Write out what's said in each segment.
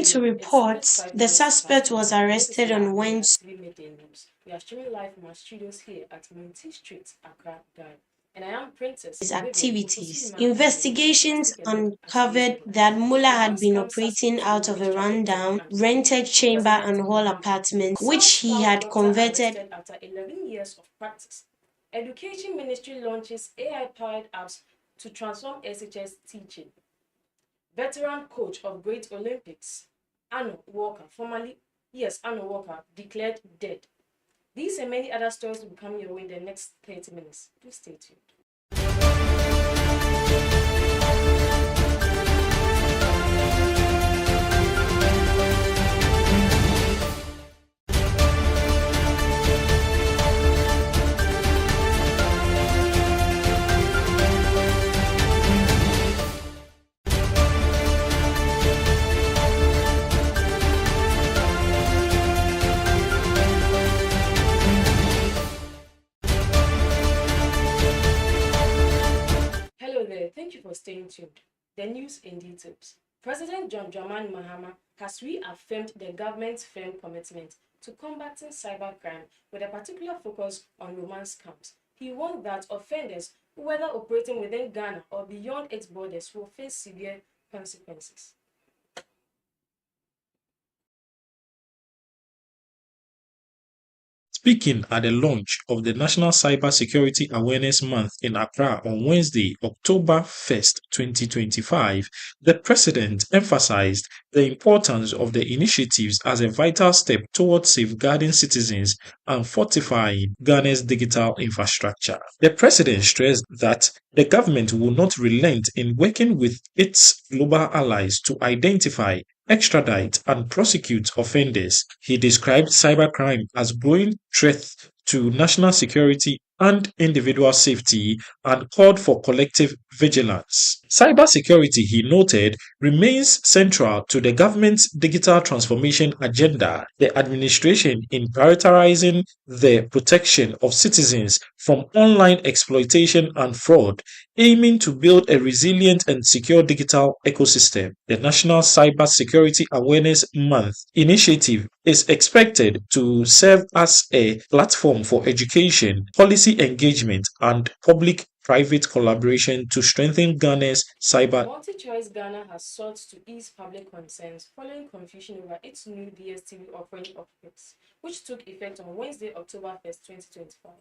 to reports, the suspect was arrested on Wednesday. We are streaming live from our studios here at Monty Street, Accra, Ghana. And I am Princess. His activities. Investigations uncovered that Mullah had been operating out of a rundown, rented chamber and hall apartment, which he had converted after 11 years of practice. Education Ministry launches AI-powered apps to transform SHS teaching. Veteran coach of Great Olympics, Arno Walker, declared dead. These and many other stories will be coming your way in the next 30 minutes. Please stay tuned. Hello there, thank you for staying tuned. The news in details. President John Dramani Mahama has reaffirmed the government's firm commitment to combating cybercrime with a particular focus on romance scams. He warned that offenders, whether operating within Ghana or beyond its borders, will face severe consequences. Speaking at the launch of the National Cyber Security Awareness Month in Accra on Wednesday, October 1st, 2025, the President emphasized the importance of the initiatives as a vital step towards safeguarding citizens and fortifying Ghana's digital infrastructure. The President stressed that the government will not relent in working with its global allies to identify, extradite and prosecute offenders. He described cybercrime as growing threat to national security and individual safety and called for collective vigilance. Cybersecurity, he noted, remains central to the government's digital transformation agenda, the administration in prioritizing the protection of citizens from online exploitation and fraud, aiming to build a resilient and secure digital ecosystem. The National Cyber Security Awareness Month initiative is expected to serve as a platform for education, policy engagement, and public-private collaboration to strengthen Ghana's cyber. MultiChoice Ghana has sought to ease public concerns following confusion over its new DSTV offering updates, which took effect on Wednesday, October 1st, 2025.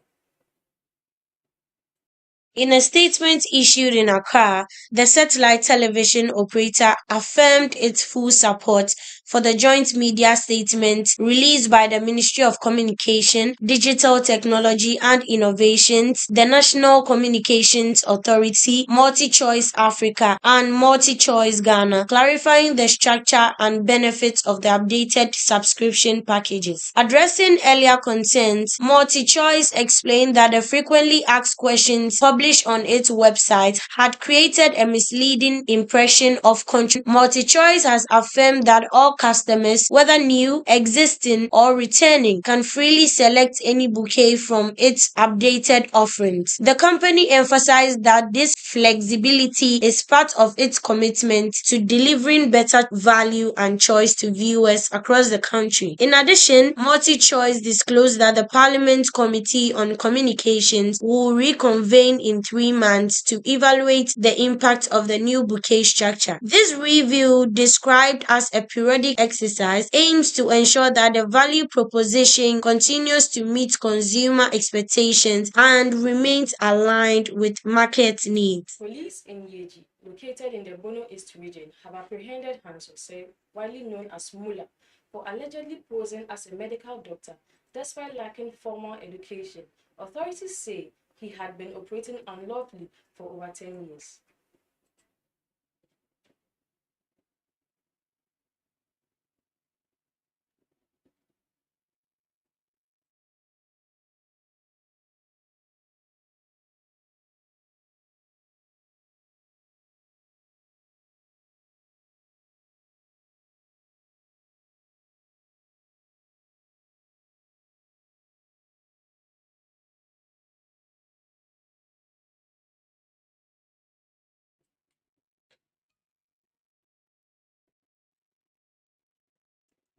In a statement issued in Accra, the satellite television operator affirmed its full support for the joint media statement released by the Ministry of Communication, Digital Technology and Innovations, the National Communications Authority, MultiChoice Africa, and MultiChoice Ghana, clarifying the structure and benefits of the updated subscription packages. Addressing earlier concerns, MultiChoice explained that the frequently asked questions published on its website had created a misleading impression of control. MultiChoice has affirmed that all customers, whether new, existing, or returning, can freely select any bouquet from its updated offerings. The company emphasized that this flexibility is part of its commitment to delivering better value and choice to viewers across the country. In addition, MultiChoice disclosed that the Parliament Committee on Communications will reconvene in 3 months to evaluate the impact of the new bouquet structure. This review, described as a periodic exercise, aims to ensure that the value proposition continues to meet consumer expectations and remains aligned with market needs. Police in Yeji, located in the Bono East region, have apprehended Hans Osei, widely known as Mullah, for allegedly posing as a medical doctor despite lacking formal education. Authorities say he had been operating unlawfully for over 10 years.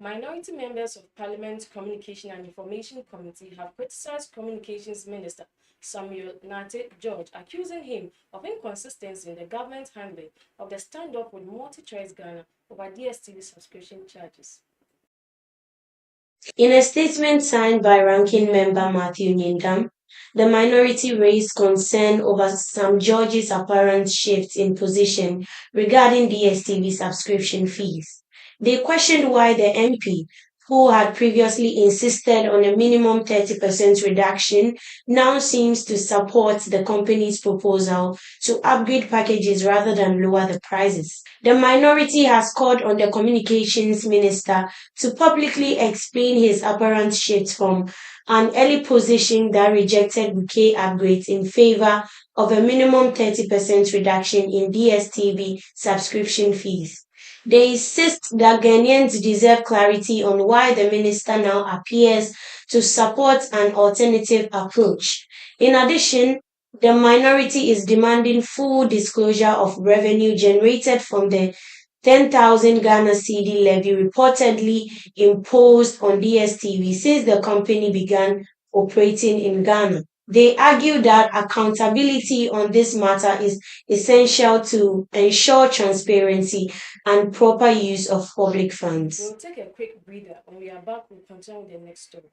Minority members of Parliament's Communication and Information Committee have criticized Communications Minister Samuel Nate George, accusing him of inconsistency in the government's handling of the standoff with MultiChoice Ghana over DSTV subscription charges. In a statement signed by Ranking Member Matthew Nyingam, the minority raised concern over Sam George's apparent shift in position regarding DSTV subscription fees. They questioned why the MP, who had previously insisted on a minimum 30% reduction, now seems to support the company's proposal to upgrade packages rather than lower the prices. The minority has called on the communications minister to publicly explain his apparent shift from an early position that rejected bouquet upgrades in favor of a minimum 30% reduction in DSTV subscription fees. They insist that Ghanaians deserve clarity on why the minister now appears to support an alternative approach. In addition, the minority is demanding full disclosure of revenue generated from the 10,000 Ghana cedi levy reportedly imposed on DSTV since the company began operating in Ghana. They argue that accountability on this matter is essential to ensure transparency and proper use of public funds. We'll take a quick breather. When we are back, we'll continue with the next story.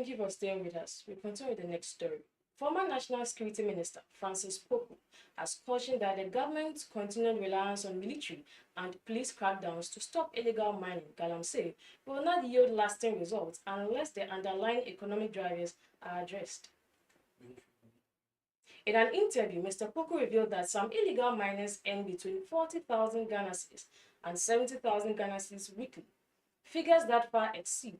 Thank you for staying with us. We continue with the next story. Former National Security Minister Francis Poku has cautioned that the government's continued reliance on military and police crackdowns to stop illegal mining, Galamsey, will not yield lasting results unless the underlying economic drivers are addressed. In an interview, Mr. Poku revealed that some illegal miners earn between 40,000 Ghana cedis and 70,000 Ghana cedis weekly, figures that far exceed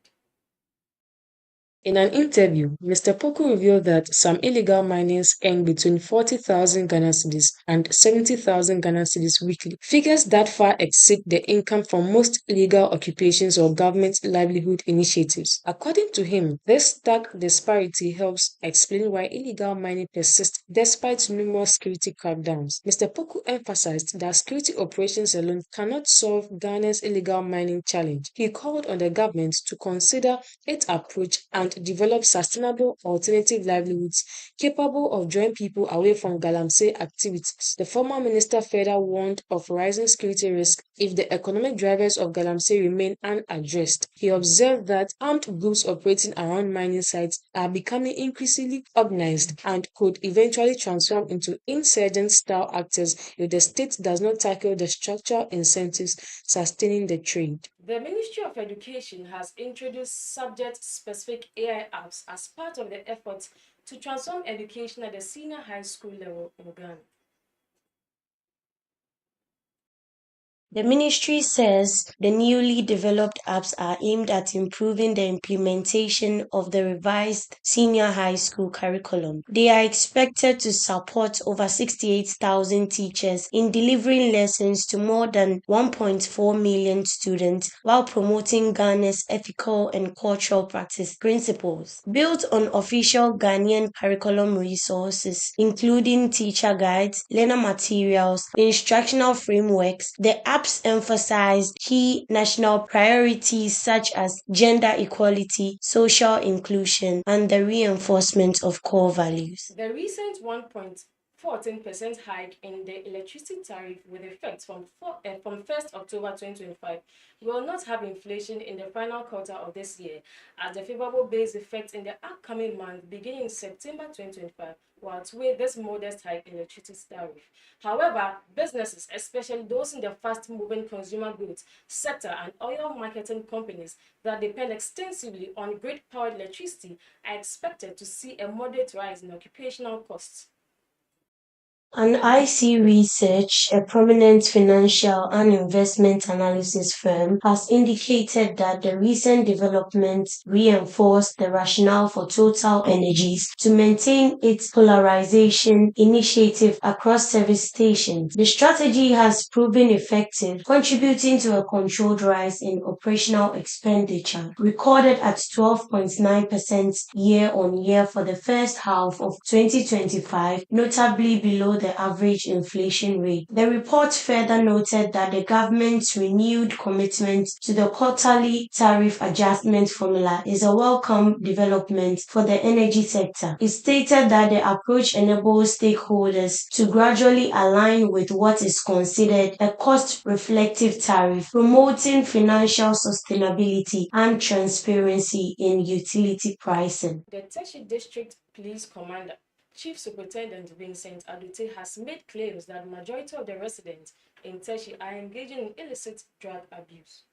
In an interview, Mr. Poku revealed that some illegal miners earn between 40,000 Ghana cedis and 70,000 Ghana cedis weekly, figures that far exceed the income from most legal occupations or government livelihood initiatives. According to him, this stark disparity helps explain why illegal mining persists despite numerous security crackdowns. Mr. Poku emphasized that security operations alone cannot solve Ghana's illegal mining challenge. He called on the government to consider its approach and develop sustainable alternative livelihoods capable of drawing people away from galamsey activities. The former minister further warned of rising security risks if the economic drivers of galamsey remain unaddressed. He observed that armed groups operating around mining sites are becoming increasingly organized and could eventually transform into insurgent-style actors if the state does not tackle the structural incentives sustaining the trade. The Ministry of Education has introduced subject-specific AI apps as part of the effort to transform education at the senior high school level in Ghana. The ministry says the newly developed apps are aimed at improving the implementation of the revised senior high school curriculum. They are expected to support over 68,000 teachers in delivering lessons to more than 1.4 million students while promoting Ghana's ethical and cultural practice principles. Built on official Ghanaian curriculum resources, including teacher guides, learner materials, instructional frameworks, the apps emphasized key national priorities such as gender equality, social inclusion, and the reinforcement of core values. The recent 1.14% hike in the electricity tariff with effect from 1st October 2025 will not have inflation in the final quarter of this year, as the favorable base effect in the upcoming month beginning in September 2025 will outweigh this modest hike in electricity tariff. However, businesses, especially those in the fast-moving consumer goods sector and oil marketing companies that depend extensively on grid-powered electricity, are expected to see a moderate rise in occupational costs. An IC Research, a prominent financial and investment analysis firm, has indicated that the recent developments reinforce the rationale for Total Energies to maintain its polarization initiative across service stations. The strategy has proven effective, contributing to a controlled rise in operational expenditure, recorded at 12.9% year-on-year for the first half of 2025, notably below the average inflation rate. The report further noted that the government's renewed commitment to the quarterly tariff adjustment formula is a welcome development for the energy sector. It stated that the approach enables stakeholders to gradually align with what is considered a cost-reflective tariff, promoting financial sustainability and transparency in utility pricing. The Teshi District Police Commander, Chief Superintendent Vincent Adute, has made claims that the majority of the residents in Teshi are engaging in illicit drug abuse.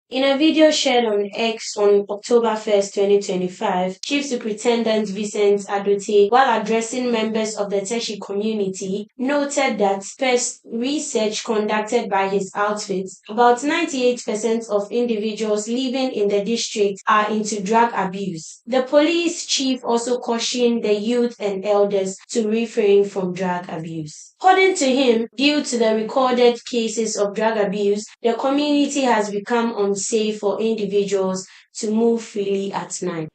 In a video shared on X on October 1st, 2025, Chief Superintendent Vincent Adoti, while addressing members of the Teshi community, noted that first research conducted by his outfit, about 98% of individuals living in the district are into drug abuse. The police chief also cautioned the youth and elders to refrain from drug abuse. According to him, due to the recorded cases of drug abuse, the community has become unsafe for individuals to move freely at night.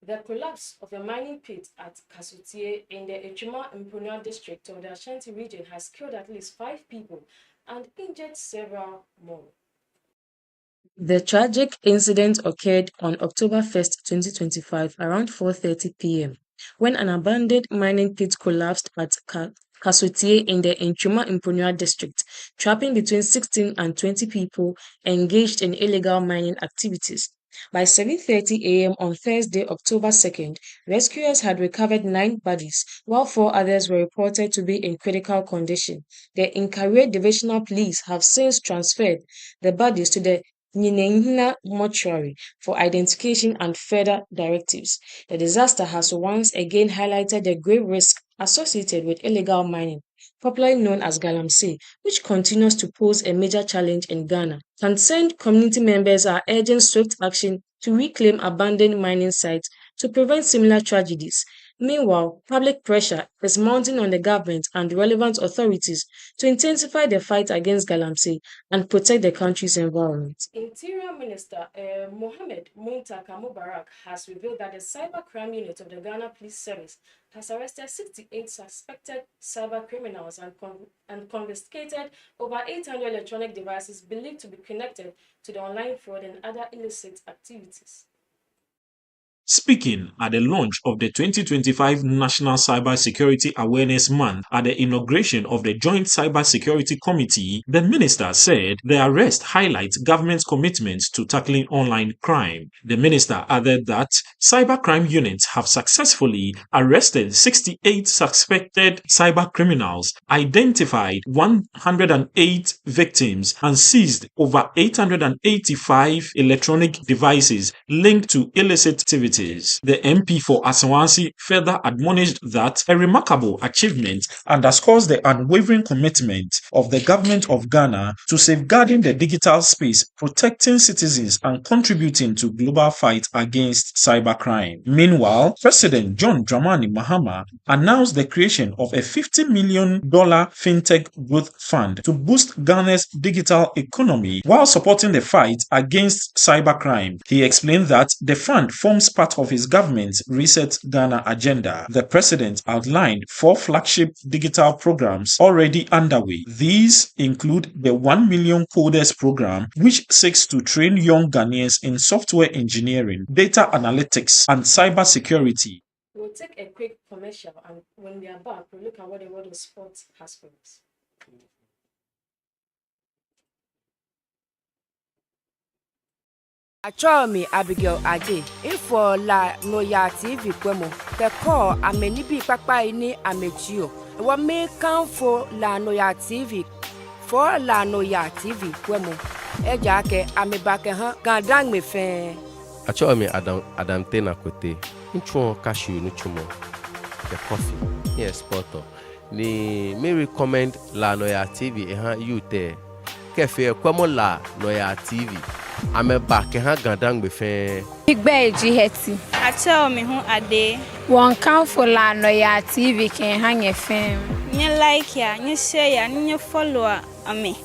The collapse of a mining pit at Kasutie in the Echuma Mpunua district of the Ashanti region has killed at least 5 people and injured several more. The tragic incident occurred on October 1st, 2025, around 4:30 p.m., when an abandoned mining pit collapsed at Kasutie in the Nchuma Mpunua district, trapping between 16 and 20 people engaged in illegal mining activities. By 7:30 a.m. on Thursday, October 2nd, rescuers had recovered 9 bodies, while 4 others were reported to be in critical condition. The Nkari Divisional Police have since transferred the bodies to the Nyinenhina mortuary for identification and further directives. The disaster has once again highlighted the grave risk associated with illegal mining, popularly known as galamsey, which continues to pose a major challenge in Ghana. Concerned community members are urging swift action to reclaim abandoned mining sites to prevent similar tragedies. Meanwhile, public pressure is mounting on the government and the relevant authorities to intensify the fight against galamsey and protect the country's environment. Interior Minister Mohamed Muntaka Mubarak has revealed that the cybercrime unit of the Ghana Police Service has arrested 68 suspected cyber criminals and confiscated over 800 electronic devices believed to be connected to the online fraud and other illicit activities. Speaking at the launch of the 2025 National Cyber Security Awareness Month at the inauguration of the Joint Cyber Security Committee, the minister said the arrest highlights government's commitment to tackling online crime. The minister added that cybercrime units have successfully arrested 68 suspected cyber criminals, identified 108 victims, and seized over 885 electronic devices linked to illicit activities. The MP for Asawasi further admonished that a remarkable achievement underscores the unwavering commitment of the government of Ghana to safeguarding the digital space, protecting citizens, and contributing to global fight against cybercrime. Meanwhile, President John Dramani Mahama announced the creation of a $50 million fintech growth fund to boost Ghana's digital economy while supporting the fight against cybercrime. He explained that the fund forms part of his government's Reset Ghana agenda. The president outlined 4 flagship digital programs already underway. These include the 1 Million Coders program, which seeks to train young Ghanaians in software engineering, data analytics, and cyber security. We'll take a quick commercial, and when we are back, we'll look at what the world of sports has for us. Achomi Abigail Ade, ifo la Noyaa Tv kwemo, the call ameni bi papa ini amechio. Wa me kanfo la Noyaa TV, for la Noyaa TV kwemo. Eja ke amebake han gandang me fe. Achomi Adam Tena kote, nchuo cashew nuchumo, the coffee, yes poto. Ni me recommend la Noyaa TV youth. Kefe kwemo la Noyaa TV. I'm back in Hagandang before Big Beji Hetty. I tell me who a day. One count for La Noyaa TV can hang a film. You like ya, you share, and you follow me.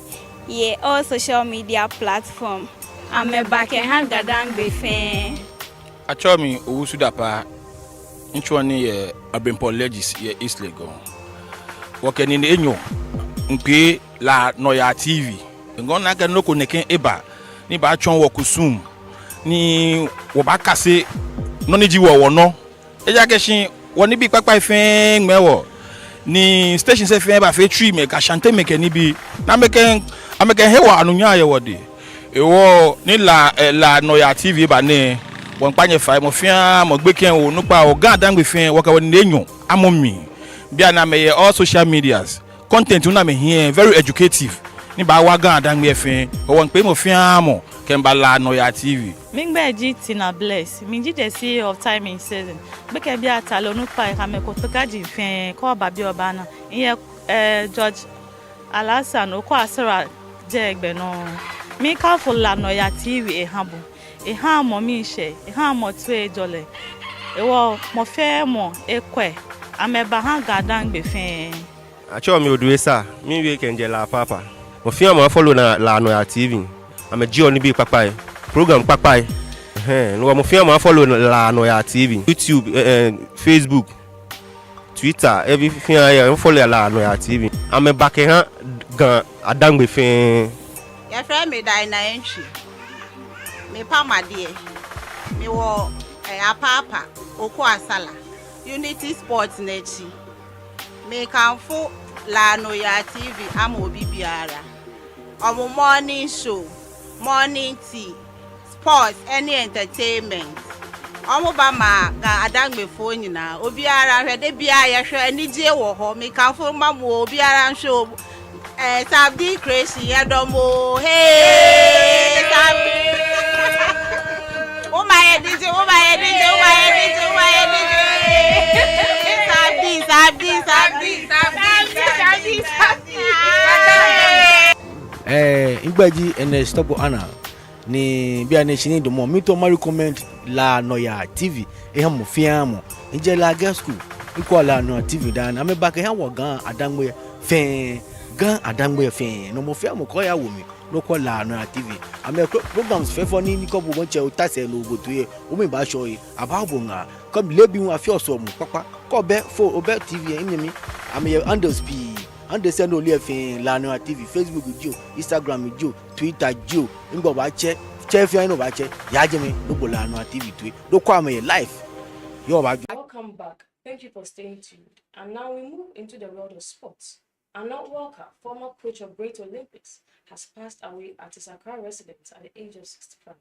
Yeah, all social media platform. I'm back in Hagandang before. I tell me who should apa. Inchwani a bimpo legis ye East Lego. Working in the enyo. Mpe La Noyaa TV. Ngona ga no koneken eba. Ni ba chon wo kusum ni wo ba kase no ni ji wo no eja keshin wo ni bi papa ifen mewo ni station se fen ba fe tree me ka chante me ke ni bi na me ken ameken hewa anunya ye wode ewo ni la Noyaa TV ba ne won panye fa mo fian mo gbe ken wo nu pa o gan dan gbe fen wo ka wo ni enyo amomi bia na me all social medias content una me here very educative. Ni ba wa gan dan me fin o won pe mo fian mo kemba la Noyaa TV mingbe ji na bless mi ji the CEO of time in season be ke bia talonu pa ka me ko to ka ji fin ko ba bi oba na iye George Alasan o ko asara je egbe no mi ka fo la Noyaa TV e ha mo mi se e ha mo tu e jole e wo mo fe mo ekwe ameba ha gadan gbe fin acho mi oduesa mi we kenje la papa mo fian mo follow na la Noyaa TV I'm a G on the papa program papa no mo fian mo follow la Noyaa TV YouTube Facebook Twitter everything I follow la Noyaa TV I'm a back gan adangbe fin your friend me die na entry me pa ma die me wo papa oku asala Unity Sports nechi me kan fo la Noyaa TV am obi biara omo morning show morning tea sports any entertainment omo ba ma ga adangbe fo nyina obiara hwede bia ye hwe anije wo ho me kan fo ma mo obiara show Sabdi crazy yadomo hey oh my DJ Igbaji and Stopo Anna. ni bia ne chini do mo mi to ma recommend la Noyaa TV e ha mo fia mo nje la girl school iko la Noyaa TV dan na me ba ke ha wo gan adangbe fe no mo fia mo ko ya wo mi no ko la Noyaa TV ame programs fe for ni ko bo che o ta se no go to ye o mi ba show yi about bonga come lebi wa fi oso mo papa ko be for obe TV en mi ame underspeed understand only fin la Noyaa TV Facebook jo Instagram jo Twitter jo ngbo ba che fi no ba che ya je mi no bo la Noyaa TV to do kwa me live yo ba. Welcome back. Thank you for staying tuned. And now we move into the world of sports. Arnold Walker, former coach of Great Olympics, has passed away at his Accra residence at the age of 65.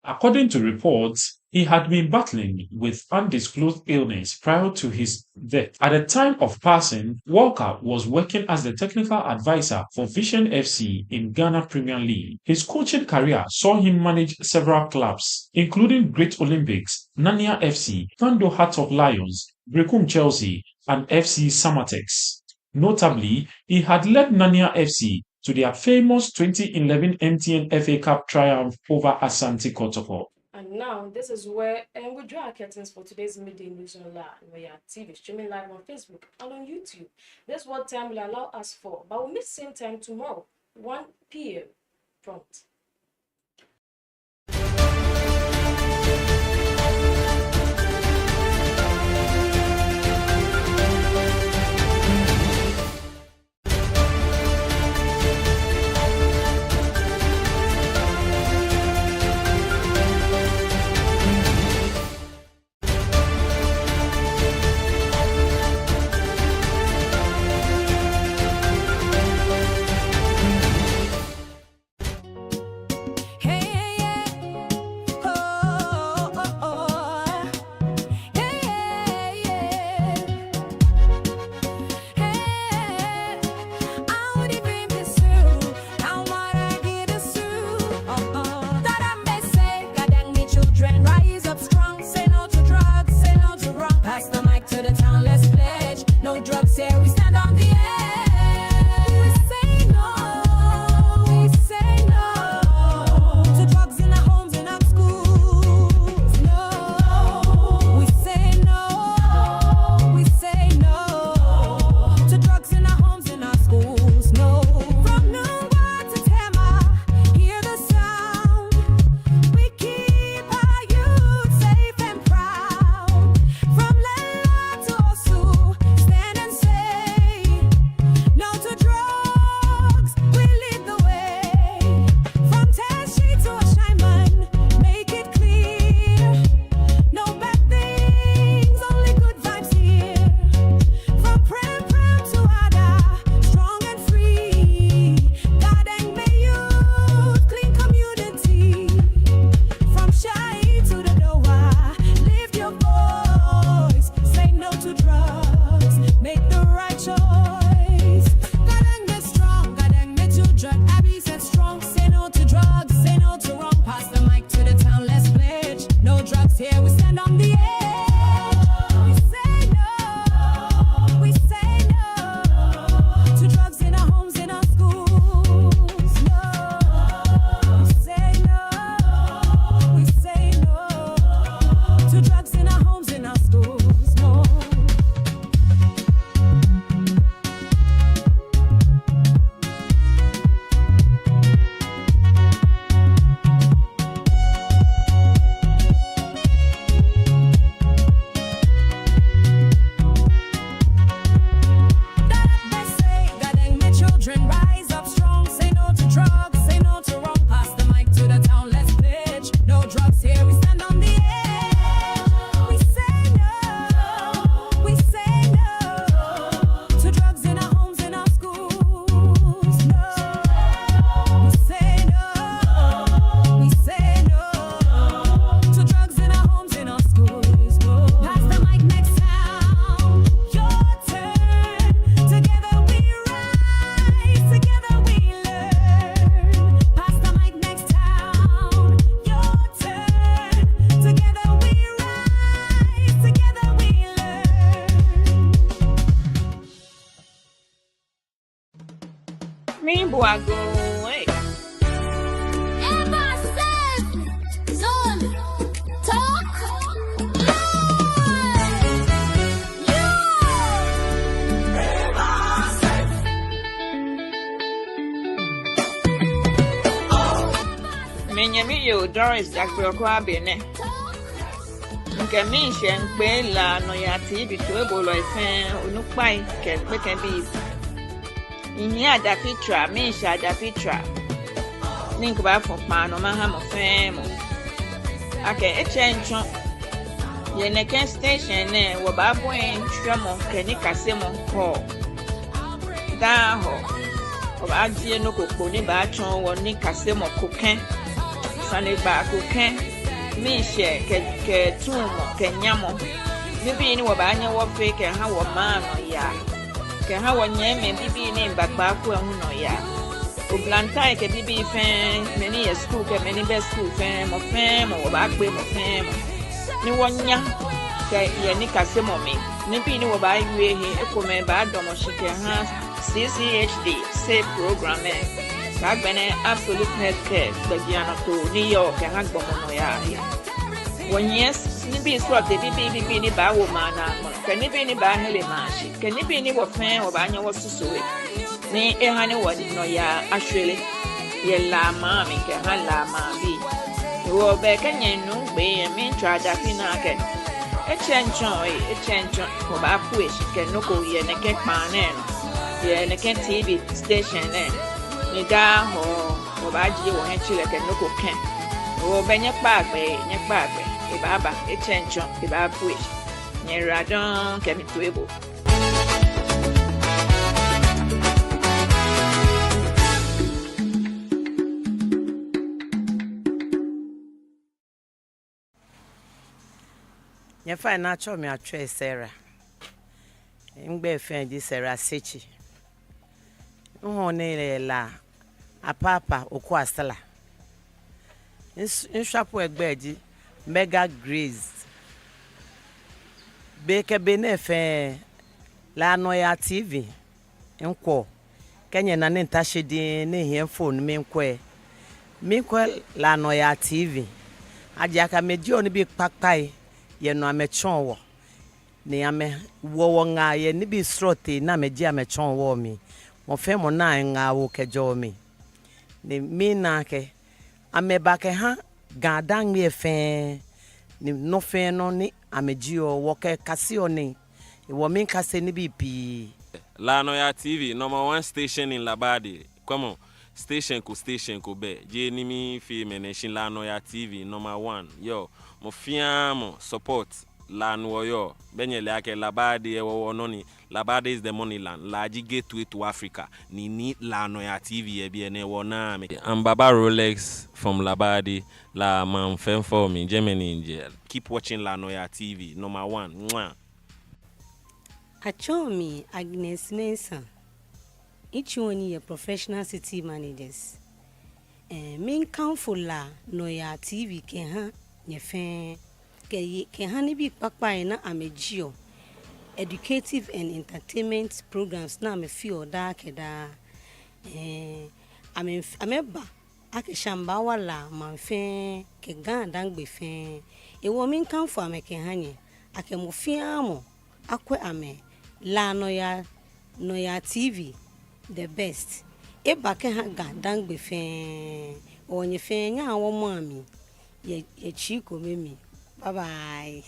According to reports, he had been battling with undisclosed illness prior to his death. At the time of passing, Walker was working as the technical advisor for Vision FC in Ghana Premier League. His coaching career saw him manage several clubs, including Great Olympics, Noyaa FC, Kando Hearts of Lions, Brekum Chelsea, and FC Samatex. Notably, he had led Noyaa FC to their famous 2011 MTN FA Cup triumph over Asante Kotoko. And now, this is where we draw our curtains for today's midday news on Noyaa TV, streaming live on Facebook and on YouTube. That's what time will allow us for, but we'll meet same time tomorrow, 1 p.m. prompt. Rainbow, I go away. Menyami yo Doris Jagboko Abene. Nke mi se npe la Noyaa TV to ebolo ifen onupai ke can be. Ini adapitra mi se adapitra. Nink ba fun pa no ma ha mo fen mo. Ake echencho. Ye neken station ne wo ba bo en twemo ke ni kase mo ko. Da ho. O ba die no kokpo ni ba chon wo ni kase mo koken. Sane ba koken. Mi she ke tumo ke nyamo. Bibi ni wo ba anya wo fe ke ha wo ma no ya. Ke ha wo nyeme bibi ni bagba ku ehun no ya. O blantai ke bibi fen many a school ke many best school fen mo wo ba gbe mo fen mo. Ni wo nya ke ye ni kase mo mi. Ni bi ni wo ba yue he e ko me ba do mo shike ha CCHD safe program Kagbene absolute healthcare Bagiano to New York and Hagbono ya. 1 year, Nibi swap the bibi ni ba woman, can you be any ba helimashi? Can you be any what fan or banya was to sew it? Nay, a honey what no ya, actually. Ye la mammy can la mammy. You will back and ye no be a mean try that pinake. A change for my push can no go ye and get my name. Ye and a can TV station then. Ni da ho o ba ji wo hen chile ke no ko ken o be nye pagbe e baba e chencho e ba push nye radon ke mi tuebo nye fa na cho me atwe Sarah ngbe fe di Sarah sechi nhone la apapa oku asala nshapo egbeji mega grace beke benefe la Noyaa TV nkwo kenye na ntashedi ne hie phone minkwe la Noyaa TV ajaka meji oni bi papai ye no amechon wo ne ame wo nga ye ni bi srote na meji amechon wo mi mo fe mo na nga wo kejo mi ni mi na ke ameba ke ha gadan mi efe ni no fe no ni ameji o wo ke kase oni wo mi kase ni bi pi La Noyaa TV number 1 station in Labadi. Come on, station ko be je ni mi fi mention La Noyaa TV number 1 yo mo fiamo support la nuoyo benye lake Labadi ewo noni Labadi is the money land large gateway to Africa ni La Noyaa TV e bi ene wona me I'm Baba Rolex from Labadi la man fem for me Germany in jail. Keep watching La Noyaa TV number 1 mwah. Achomi Agnes Mensah each one your professional city managers main council La Noyaa TV ke ha nye fe ke ha ni bi papa na amejio educative and entertainment programs na me feel da keda ameba akishamba wala manfe ke ganda ngbe fe e wo min kan fo ameke hanye akemofiamo akwe ame La Noyaa TV the best e ba ke ha ganda ngbe fe onye fe nya wo mami ye chiko memi bye bye.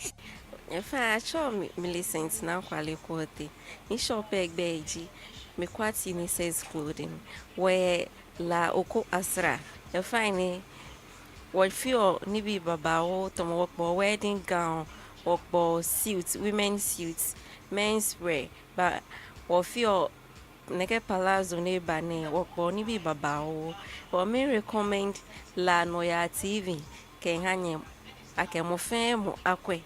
If I show me Millicent now quality quality, in shop egbeji, me kwati ni says clothing, where la oko asra, you find it, what feel nibi babao, to work for wedding gown, work for suits, women's suits, men's wear, but what feel neke palazzo neighbor ne, work for nibi babao, or me recommend La Noyaa TV, ke hanye, ake mo femo akwe.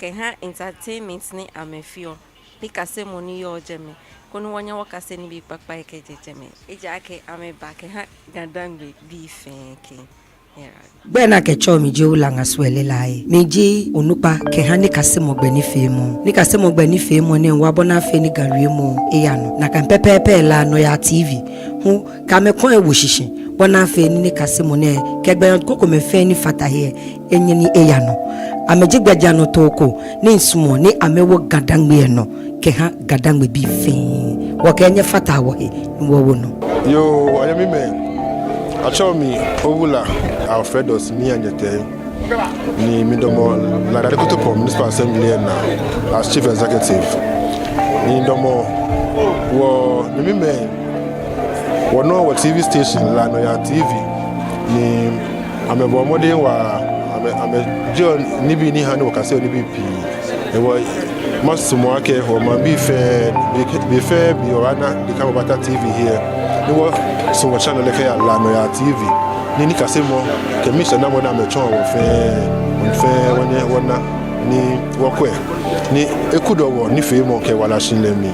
Ke ha entertainment ni amefio pikase moni yo jeme kono wanya wakase ni bi papa ke jeme eja ke ameba ke ha gandangbe bi fenke bena ke chomi je ulanga swele lai meji onupa ke ha ni kase mo gbeni fe mo ne wa bona fe ni garie mo eyano na kan pepepe La Noyaa TV hu ka me kon ewo shishin bona fe ni kase mo ne ke gbe koko me fe ni fata here enye ni eyano amejigbaja no toko ni nsumo ni amewo gadangbe no ke ha gadangbe bi fe wo ke enye fata wo he wo no yo ayami me achomi ovula Alfredos mi anyete ni midomo la Director of Municipal Assembly na as Chief Executive ni domo wo ni me wono wa TV station la Noyaa TV ni amebo mode wa ame John ni bi ni hanu wakase ni bi pi e wo masumo ake ho ma bi fe bi orana de ka bata TV here ni wo so wa channel le ka la Noyaa TV ni kasemo kemisha na mo na me chon wo fe wona ni wokwe ni ekudo wo ni fe mo ke wala shinlemi